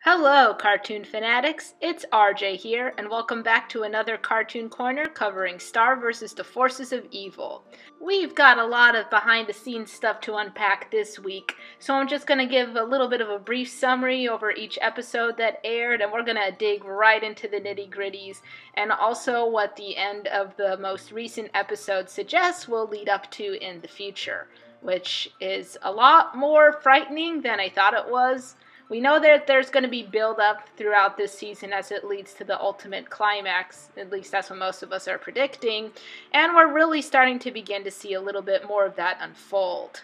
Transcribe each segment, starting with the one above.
Hello, cartoon fanatics. It's RJ here, and welcome back to another Cartoon Corner covering Star vs. the Forces of Evil. We've got a lot of behind-the-scenes stuff to unpack this week, so I'm just going to give a little bit of a brief summary over each episode that aired, and we're going to dig right into the nitty-gritties, and also what the end of the most recent episode suggests will lead up to in the future, which is a lot more frightening than I thought it was. We know that there's going to be build-up throughout this season as it leads to the ultimate climax, at least that's what most of us are predicting, and we're really starting to begin to see a little bit more of that unfold.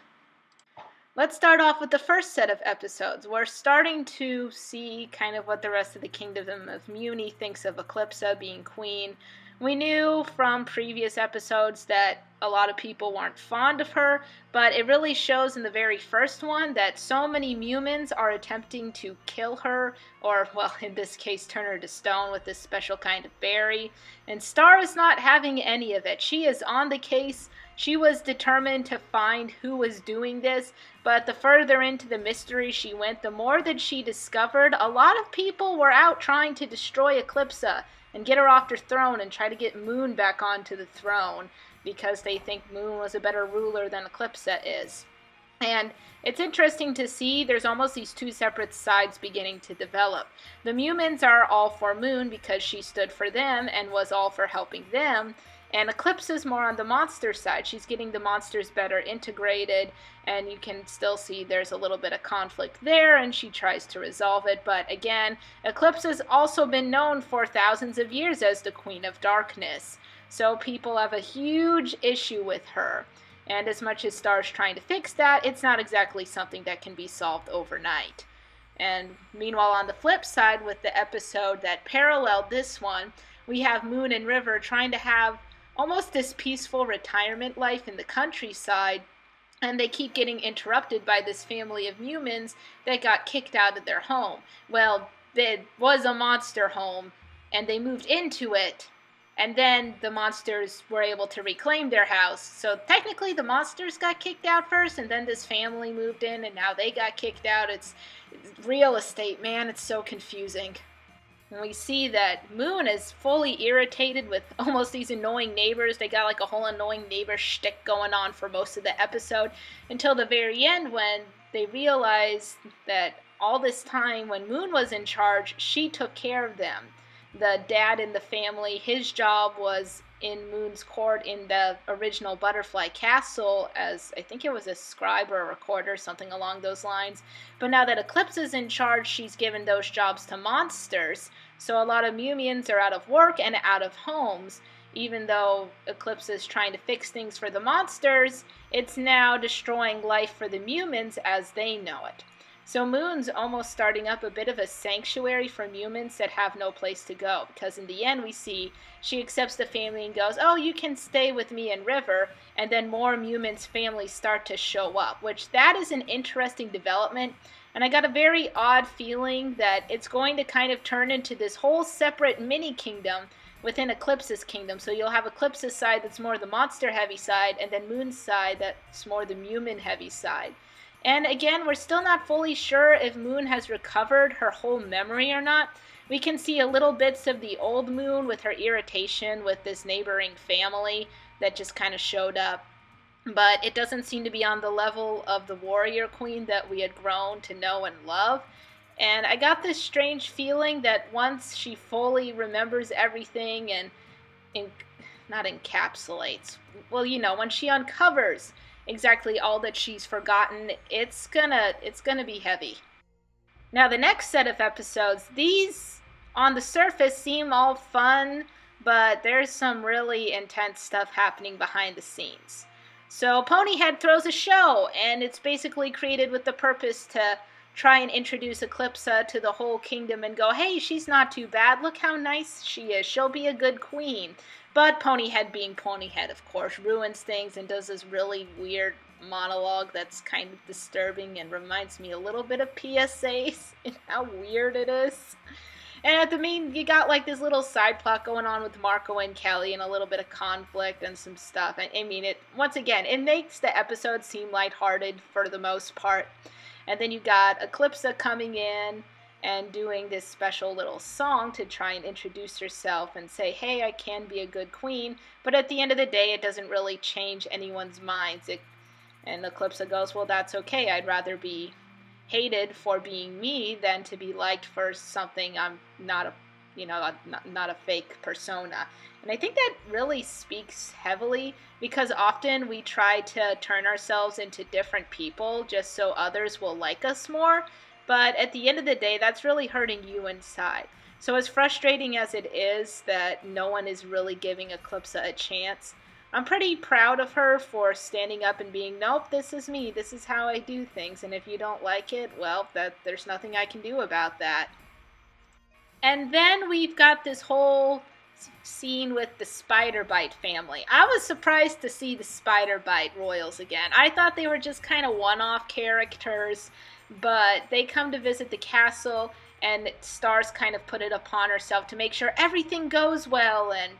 Let's start off with the first set of episodes. We're starting to see kind of what the rest of the Kingdom of Muni thinks of Eclipsa being queen. We knew from previous episodes that a lot of people weren't fond of her, but it really shows in the very first one that so many Mumins are attempting to kill her, or, well, in this case, turn her to stone with this special kind of berry. And Star is not having any of it. She is on the case. She was determined to find who was doing this, but the further into the mystery she went, the more that she discovered a lot of people were out trying to destroy Eclipsa and get her off her throne and try to get Moon back onto the throne because they think Moon was a better ruler than Eclipsa is. And it's interesting to see there's almost these two separate sides beginning to develop. The Mumins are all for Moon because she stood for them and was all for helping them. And Eclipsa's more on the monster side. She's getting the monsters better integrated, and you can still see there's a little bit of conflict there, and she tries to resolve it. But again, Eclipsa's also been known for thousands of years as the Queen of Darkness. So people have a huge issue with her. And as much as Star's trying to fix that, it's not exactly something that can be solved overnight. And meanwhile, on the flip side, with the episode that paralleled this one, we have Moon and River trying to have almost this peaceful retirement life in the countryside, and they keep getting interrupted by this family of Mumins that got kicked out of their home. Well, it was a monster home, and they moved into it, and then the monsters were able to reclaim their house. So technically the monsters got kicked out first, and then this family moved in, and now they got kicked out. It's real estate, man. It's so confusing. And we see that Moon is fully irritated with almost these annoying neighbors. They got like a whole annoying neighbor shtick going on for most of the episode until the very end when they realize that all this time when Moon was in charge, she took care of them. The dad in the family, his job was in Moon's court in the original Butterfly Castle as, I think it was a scribe or a recorder, something along those lines. But now that Eclipsa's in charge, she's given those jobs to monsters. So a lot of Mumins are out of work and out of homes. Even though Eclipsa is trying to fix things for the monsters, it's now destroying life for the Mumins as they know it. So Moon's almost starting up a bit of a sanctuary for Mumins that have no place to go, because in the end we see she accepts the family and goes, oh, you can stay with me and River, and then more Mumins' families start to show up, which that is an interesting development, and I got a very odd feeling that it's going to kind of turn into this whole separate mini-kingdom within Eclipsa's kingdom. So you'll have Eclipsa's side that's more the monster-heavy side, and then Moon's side that's more the Mumin-heavy side. And again, we're still not fully sure if Moon has recovered her whole memory or not. We can see a little bits of the old Moon with her irritation with this neighboring family that just kind of showed up. But it doesn't seem to be on the level of the warrior queen that we had grown to know and love. And I got this strange feeling that once she fully remembers everything and not encapsulates, well, you know, when she uncovers exactly all that she's forgotten, it's gonna be heavy. Now the next set of episodes, these on the surface seem all fun, but there's some really intense stuff happening behind the scenes. So Ponyhead throws a show, and it's basically created with the purpose to try and introduce Eclipsa to the whole kingdom and go, hey, she's not too bad, look how nice she is, she'll be a good queen. But Ponyhead, being Ponyhead, of course, ruins things and does this really weird monologue that's kind of disturbing and reminds me a little bit of PSAs and how weird it is. And at the main, you got like this little side plot going on with Marco and Kelly and a little bit of conflict and some stuff. I mean, once again, it makes the episode seem lighthearted for the most part. And then you got Eclipsa coming in, and doing this special little song to try and introduce herself and say, hey, I can be a good queen. But at the end of the day, it doesn't really change anyone's minds. And Eclipsa goes, well, that's okay. I'd rather be hated for being me than to be liked for something I'm not a, not a fake persona. And I think that really speaks heavily, because often we try to turn ourselves into different people just so others will like us more. But at the end of the day, that's really hurting you inside. So as frustrating as it is that no one is really giving Eclipsa a chance, I'm pretty proud of her for standing up and being, nope, this is me, this is how I do things, and if you don't like it, well, there's nothing I can do about that. And then we've got this whole scene with the Spider-Bite family. I was surprised to see the Spider-Bite royals again. I thought they were just kind of one-off characters, but they come to visit the castle, and Stars kind of put it upon herself to make sure everything goes well, and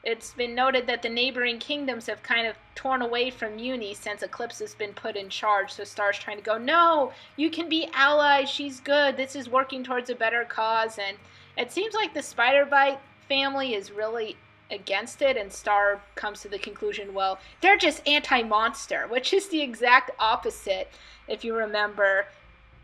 it's been noted that the neighboring kingdoms have kind of torn away from Uni since Eclipse has been put in charge. So Star's trying to go, no, you can be allies, she's good, this is working towards a better cause. And it seems like the Spider-Bite family is really against it, and Star comes to the conclusion, well, they're just anti-monster, which is the exact opposite. If you remember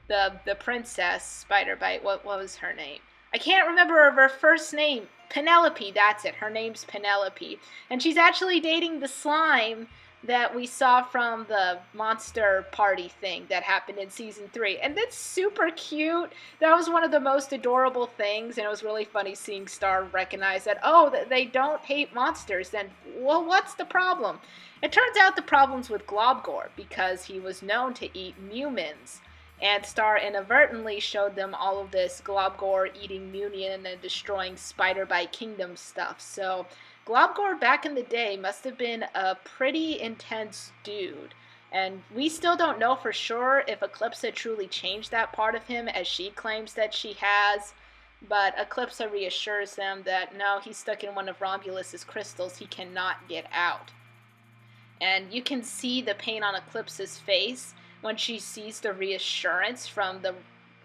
the princess Spider-Bite, what was her name? I can't remember her first name. Penelope, that's it. Her name's Penelope. And she's actually dating the slime that we saw from the monster party thing that happened in season 3. And that's super cute. That was one of the most adorable things, and it was really funny seeing Star recognize that, oh, they don't hate monsters, then, well, what's the problem? It turns out the problem's with Globgor, because he was known to eat humans. And Star inadvertently showed them all of this Globgor eating Munian and destroying Spider-Bite Kingdom stuff. So Globgor back in the day must have been a pretty intense dude. And we still don't know for sure if Eclipsa truly changed that part of him as she claims that she has. But Eclipsa reassures them that no, he's stuck in one of Romulus's crystals. He cannot get out. And you can see the pain on Eclipsa's face when she sees the reassurance from the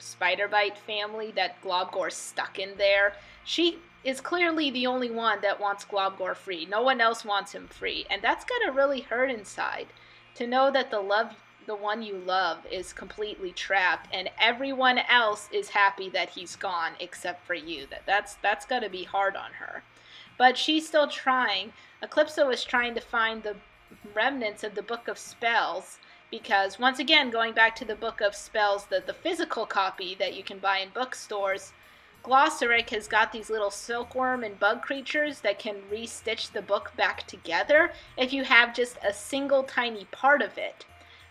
Spider-Bite family that Globgor's stuck in there. She is clearly the only one that wants Globgor free. No one else wants him free. And that's gotta really hurt inside, to know that the one you love is completely trapped and everyone else is happy that he's gone except for you. That's gotta be hard on her. But she's still trying. Eclipsa was trying to find the remnants of the Book of Spells, because once again, going back to the Book of Spells, the physical copy that you can buy in bookstores, Glossaric has got these little silkworm and bug creatures that can re-stitch the book back together if you have just a single tiny part of it.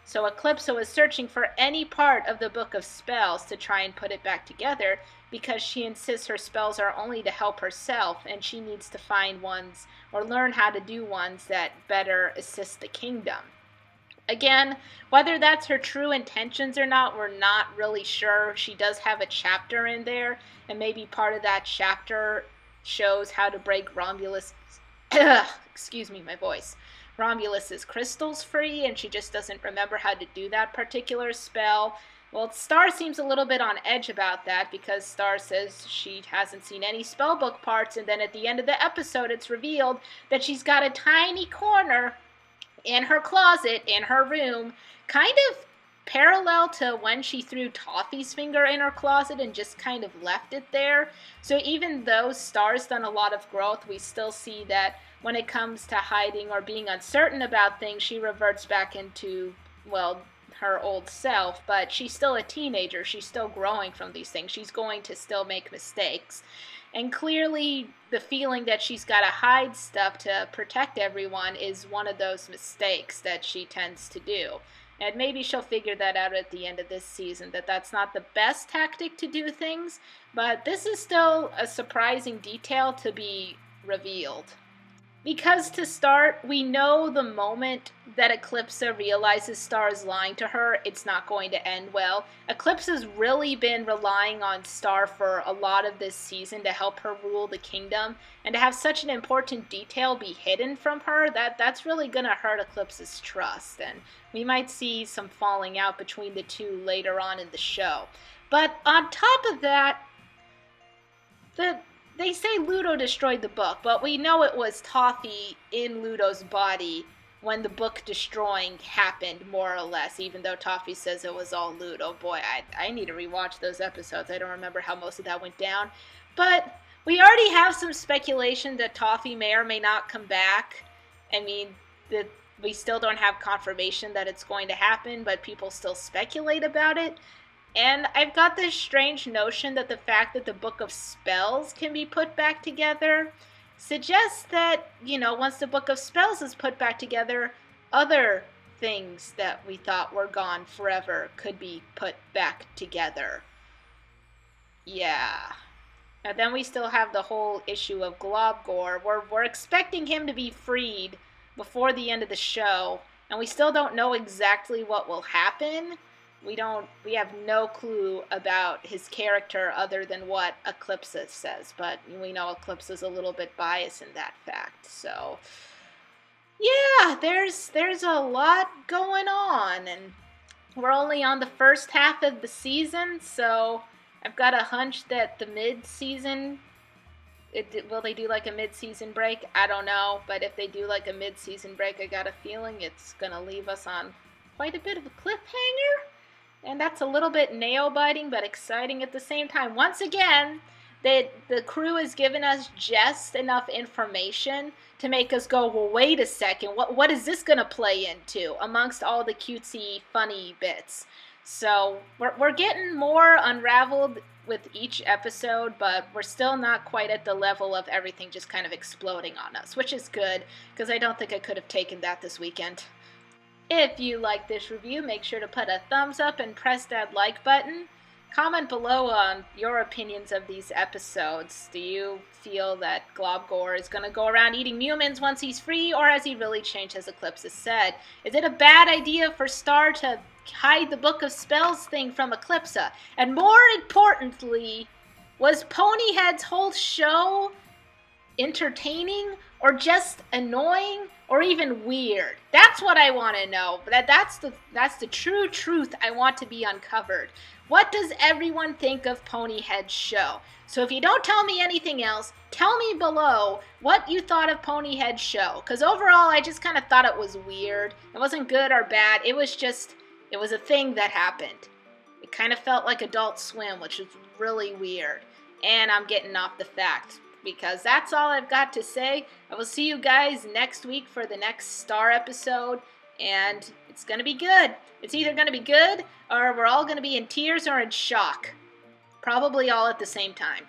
So Eclipsa was searching for any part of the Book of Spells to try and put it back together, because she insists her spells are only to help herself, and she needs to find ones or learn how to do ones that better assist the kingdom. Again, whether that's her true intentions or not, we're not really sure. She does have a chapter in there, and maybe part of that chapter shows how to break Romulus, excuse me, my voice, Romulus's crystals free, and she just doesn't remember how to do that particular spell. Well, Star seems a little bit on edge about that, because Star says she hasn't seen any spellbook parts, and then at the end of the episode it's revealed that she's got a tiny corner in her closet, in her room, kind of parallel to when she threw Toffee's finger in her closet and just kind of left it there. So even though Star's done a lot of growth, we still see that when it comes to hiding or being uncertain about things, she reverts back into, well, her old self, but she's still a teenager. She's still growing from these things. She's going to still make mistakes. And clearly, the feeling that she's got to hide stuff to protect everyone is one of those mistakes that she tends to do. And maybe she'll figure that out at the end of this season, that that's not the best tactic to do things, but this is still a surprising detail to be revealed. Because to start, we know the moment that Eclipsa realizes Star is lying to her, it's not going to end well. Eclipsa's really been relying on Star for a lot of this season to help her rule the kingdom, and to have such an important detail be hidden from her, that's really going to hurt Eclipsa's trust, and we might see some falling out between the two later on in the show. But on top of that, they say Ludo destroyed the book, but we know it was Toffee in Ludo's body when the book destroying happened, more or less, even though Toffee says it was all Ludo. Boy, I need to rewatch those episodes. I don't remember how most of that went down. But we already have some speculation that Toffee may or may not come back. I mean, we still don't have confirmation that it's going to happen, but people still speculate about it. And I've got this strange notion that the fact that the Book of Spells can be put back together suggests that, once the Book of Spells is put back together, other things that we thought were gone forever could be put back together. Yeah. And then we still have the whole issue of Globgor. We're expecting him to be freed before the end of the show, and we still don't know exactly what will happen. We have no clue about his character other than what Eclipsa says, but we know Eclipsa's a little bit biased in that fact. So, yeah, there's a lot going on, and we're only on the first half of the season, so I've got a hunch that the mid-season, will they do like a mid-season break? I don't know, but if they do like a mid-season break, I got a feeling it's going to leave us on quite a bit of a cliffhanger. And that's a little bit nail-biting, but exciting at the same time. Once again, the crew has given us just enough information to make us go, well, wait a second, what is this going to play into amongst all the cutesy, funny bits? So we're getting more unraveled with each episode, but we're still not quite at the level of everything just kind of exploding on us, which is good, because I don't think I could have taken that this weekend. If you like this review, make sure to put a thumbs up and press that like button. Comment below on your opinions of these episodes. Do you feel that Globgor is going to go around eating humans once he's free, or has he really changed, as Eclipsa said? Is it a bad idea for Star to hide the Book of Spells thing from Eclipsa? And more importantly, was Ponyhead's whole show entertaining, or just annoying, or even weird? That's what I want to know. That's the true truth I want to be uncovered. What does everyone think of Ponyhead's show? So if you don't tell me anything else, tell me below what you thought of Ponyhead's show. Because overall, I just kind of thought it was weird. It wasn't good or bad. It was a thing that happened. It kind of felt like Adult Swim, which is really weird. And I'm getting off the fact, because that's all I've got to say. I will see you guys next week for the next Star episode, and it's going to be good. It's either going to be good, or we're all going to be in tears or in shock. Probably all at the same time.